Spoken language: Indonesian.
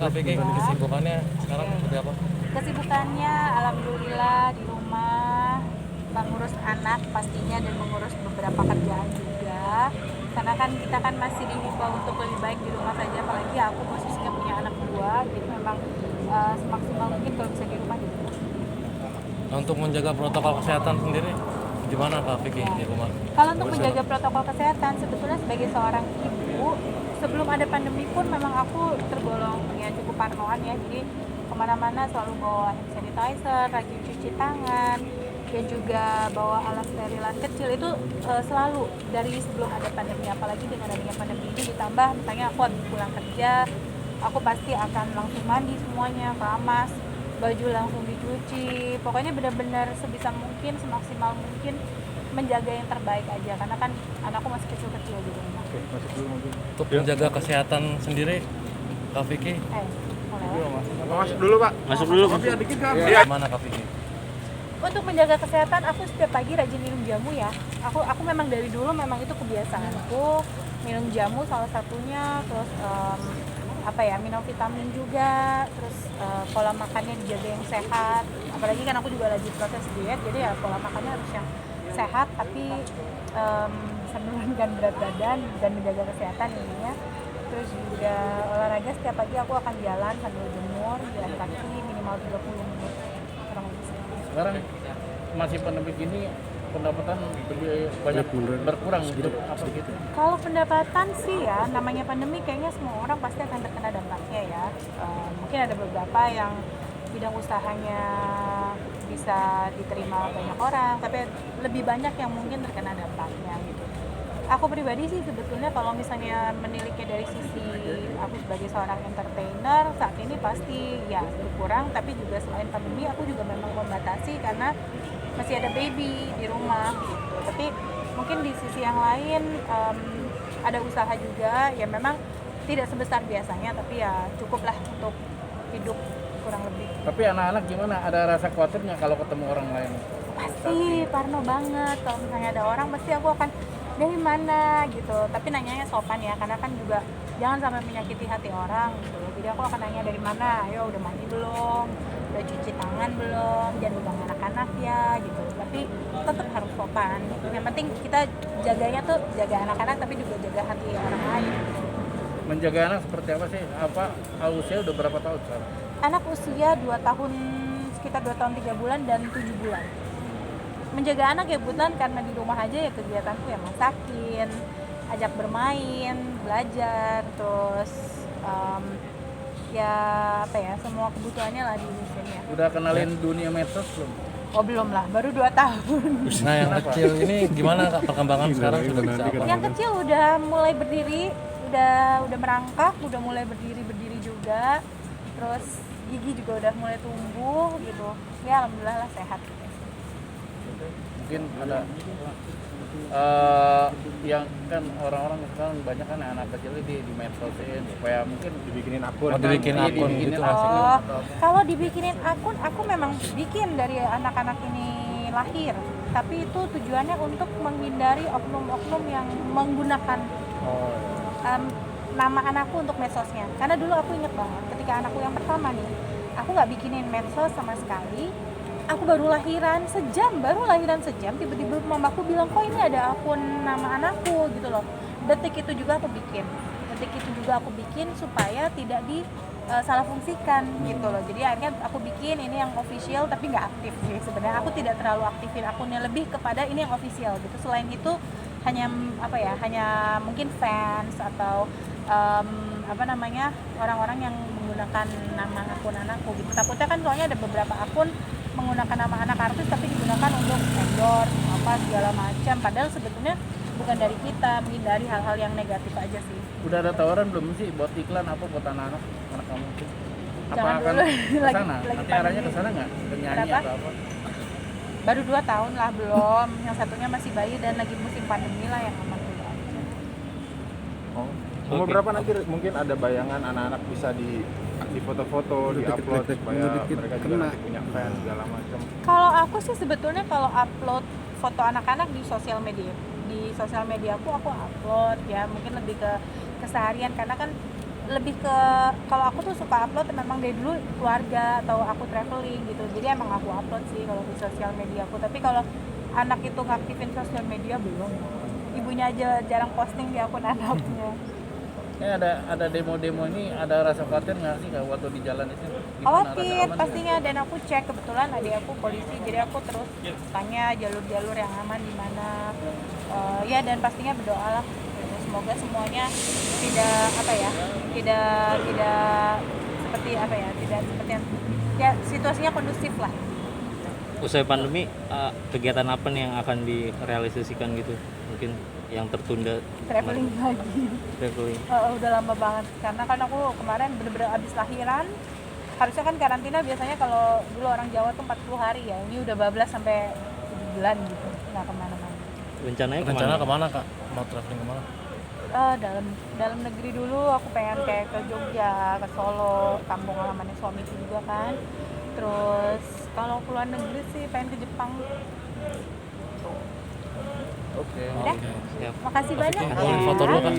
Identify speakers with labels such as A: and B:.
A: Kak Vicky, kesibukannya sekarang seperti apa?
B: Kesibukannya alhamdulillah di rumah mengurus anak pastinya dan mengurus beberapa kerjaan juga. Karena kan kita kan masih dihimbau untuk lebih baik di rumah saja, apalagi aku posisinya punya anak dua, jadi memang semaksimal mungkin kalau bisa di rumah di rumah.
A: Nah, untuk menjaga protokol kesehatan sendiri, gimana Kak Vicky di rumah?
B: Kalau untuk menjaga protokol kesehatan, sebetulnya sebagai seorang ibu, sebelum ada pandemi pun memang aku tergolong ya cukup parnoan ya. Jadi kemana-mana selalu bawa hand sanitizer, rajin cuci tangan, dan juga bawa alat sterilan kecil itu selalu dari sebelum ada pandemi. Apalagi dengan adanya pandemi ini ditambah misalnya aku habis pulang kerja, aku pasti akan langsung mandi semuanya, keramas, baju langsung dicuci. Pokoknya benar-benar sebisa mungkin, semaksimal mungkin menjaga yang terbaik aja, karena kan anakku masih kecil-kecil di rumah.
C: Oke, masuk dulu mobil.
A: Untuk menjaga kesehatan sendiri, Kak Vicky,
C: Masuk dulu, Pak.
D: Masuk dulu.
C: Kopi dikit, Kak.
A: gimana Kak Vicky?
B: Untuk menjaga kesehatan, aku setiap pagi rajin minum jamu ya. Aku memang dari dulu memang itu kebiasaanku, minum jamu salah satunya, terus minum vitamin juga, terus pola makannya dijaga yang sehat. Apalagi kan aku juga lagi proses diet, jadi ya pola makannya harus yang sehat tapi bisa menurunkan berat badan dan menjaga kesehatan ininya. Terus juga olahraga setiap pagi aku akan jalan sambil jemur, jalan kaki minimal 30 menit. Kurang lebih seperti itu.
D: Sekarang masih pandemi gini, pendapatan lebih banyak berkurang gitu, apa gitu?
B: Kalau pendapatan sih ya, namanya pandemi kayaknya semua orang pasti akan terkena dampaknya ya. Mungkin ada beberapa yang bidang usahanya bisa diterima banyak orang, tapi lebih banyak yang mungkin terkena dampaknya gitu. Aku pribadi sih sebetulnya kalau misalnya meniliknya dari sisi aku sebagai seorang entertainer, saat ini pasti ya berkurang, tapi juga selain pandemi aku juga memang membatasi karena masih ada baby di rumah gitu. Tapi mungkin di sisi yang lain ada usaha juga, ya memang tidak sebesar biasanya, tapi ya cukuplah untuk hidup kurang lebih.
D: Tapi anak-anak gimana? Ada rasa khawatirnya kalau ketemu orang lain?
B: Pasti parno banget, kalau misalnya ada orang pasti aku akan dari mana gitu, tapi nanyanya sopan ya, karena kan juga jangan sampai menyakiti hati orang gitu. Jadi aku akan nanya dari mana, ayo udah mandi belum, udah cuci tangan belum, jangan pegang anak-anak ya gitu. Tapi tetap harus sopan. Yang penting kita jaganya tuh jaga anak-anak tapi juga jaga hati orang lain.
D: Menjaga anak seperti apa sih? Usia udah berapa tahun sekarang?
B: Anak usia 2 tahun, sekitar 2 tahun 3 bulan dan 7 bulan. Menjaga anak ya kebetulan karena di rumah aja ya kegiatanku ya masakin, ajak bermain, belajar, terus semua kebutuhannya lah di sini ya.
D: Udah kenalin dunia medsos belum?
B: Oh belum lah, baru 2 tahun.
A: Nah yang kecil ini gimana Kak perkembangan sekarang sudah bisa apa?
B: Yang kecil udah mulai berdiri, udah merangkak, udah mulai berdiri juga. Terus gigi juga udah mulai tumbuh gitu. Ya alhamdulillah lah sehat.
D: Mungkin ada yang kan orang-orang sekarang banyak kan anak kecil di medsosin supaya mungkin
C: Dibikinin akun.
A: Oh, dibikin akun gitu maksudnya?
B: Oh, kalau dibikinin akun, aku memang bikin dari anak-anak ini lahir. Tapi itu tujuannya untuk menghindari oknum-oknum yang menggunakan nama anakku untuk medsosnya. Karena dulu aku inget banget ketika anakku yang pertama nih, aku nggak bikinin medsos sama sekali. Aku baru lahiran sejam, tiba-tiba mamaku bilang, kok ini ada akun nama anakku gitu loh. Detik itu juga aku bikin supaya tidak salah fungsikan gitu loh. Jadi akhirnya aku bikin ini yang official tapi nggak aktif sih sebenarnya. Aku tidak terlalu aktifin akunnya, lebih kepada ini yang official gitu. Selain itu hanya mungkin fans atau orang-orang yang menggunakan nama akun anakku gitu. Takutnya kan soalnya ada beberapa akun menggunakan nama anak artis tapi digunakan untuk endorse segala macam, padahal sebetulnya bukan dari kita, menghindari hal-hal yang negatif aja sih.
D: udah ada tawaran belum sih buat iklan apa buat anak kamu? Apa
B: Jangan
D: akan
B: dulu,
D: kesana?
B: lagi
D: Nanti arahnya
B: pandemi.
D: kesana nggak? Penyanyi
B: Berapa?
D: atau apa?
B: Baru 2 tahun lah belum, yang satunya masih bayi dan lagi musim pandemi lah yang aman dulu aja.
C: Umur
A: Oke.
C: berapa nanti mungkin ada bayangan anak-anak bisa di foto-foto, di upload supaya mereka juga nanti punya fans segala macam.
B: Kalau aku sih sebetulnya kalau upload foto anak-anak di sosial media aku upload ya, mungkin lebih ke keseharian karena kan lebih ke, kalau aku tuh suka upload memang dari dulu keluarga atau aku traveling gitu, jadi emang aku upload sih kalau di sosial media aku. Tapi kalau anak itu ngaktifin sosial media belum, ibunya aja jarang posting di akun anaknya.
D: Ada demo-demo ini, ada rasa khawatir nggak sih Kak, waktu di jalan itu? Gimana, rasa
B: Khawatir
D: aman
B: pastinya, dan aku cek, kebetulan adik aku polisi, jadi aku terus tanya jalur-jalur yang aman di mana. Ya, dan pastinya berdoalah semoga semuanya tidak seperti tidak seperti yang, ya situasinya kondusif lah.
E: Usai pandemi, kegiatan apa nih yang akan direalisasikan gitu? Mungkin yang tertunda
B: Traveling lagi.
E: traveling.
B: Udah lama banget, karena kan aku kemarin bener-bener abis lahiran, harusnya kan karantina biasanya kalau dulu orang Jawa tuh 40 hari ya, ini udah bablas sampai 7 bulan gitu, nggak kemana-mana.
E: Rencananya
A: Rencana
E: kemana?
A: kemana kak? Mau traveling kemana?
B: Dalam negeri dulu, aku pengen kayak ke Jogja, ke Solo, kampung halamannya suamiku juga kan. Terus kalau ke luar negeri sih pengen ke Jepang.
D: Oke.
B: Udah,
E: Siap.
B: makasih banyak
A: Boleh
B: ya.
A: foto dulu kan?